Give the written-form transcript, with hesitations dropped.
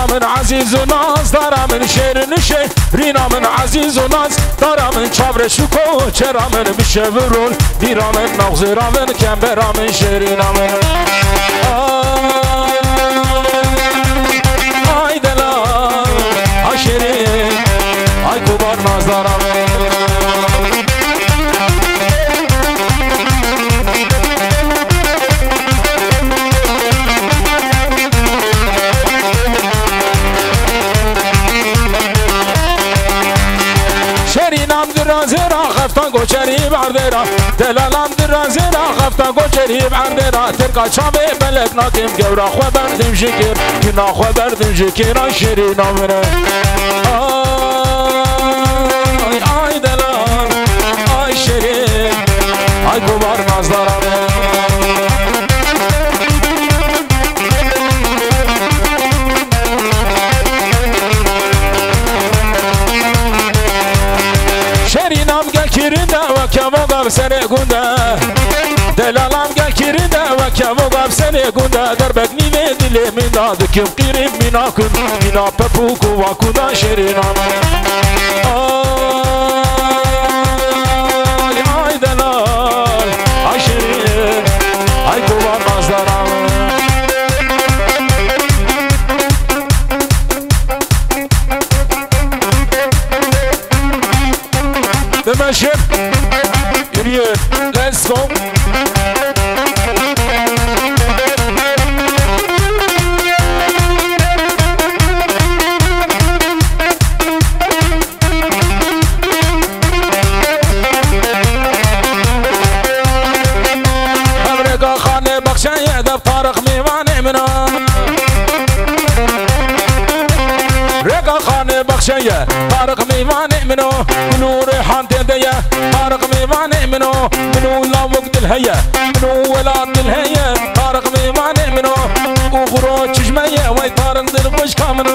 رینا من عزیز و ناز دارم من شیر نشه رینا من عزیز و ناز دارم من چاور شکو چرا من بشه برون دیرا من نغزرا من کم برا من شیرینا من آی دلا آی شیرین آی کوبار ناز دارم خفتان گوچری بردارا دلالم درازیرا خفتان گوچری بردارا ترکا چابه بلک ناکیم گورا خو بردیم شکر کنا خو بردیم شکر شیرینا منه آی آی دلال آی شیرین آی کوبار نازدارم كموقف سنة قندا دلالام قال كيردا وكموقف سنة قندا دربك نيمي دلي من دادك قريب منا كن منا بابوكو وكنا شيرينا آي دلال آي شيرين آي كوبار نازدارام دمشق Let's go. أمريكا خانة بخشاية دب طارق ميواني منا ريكا خانة بخشاية طارق ميواني منو منو ريحان تندية طارق ميواني منو لا وقت الهيا منو ولاد الهيا طارق ميواني منو وخروج جمية وي طارق دل بش كامل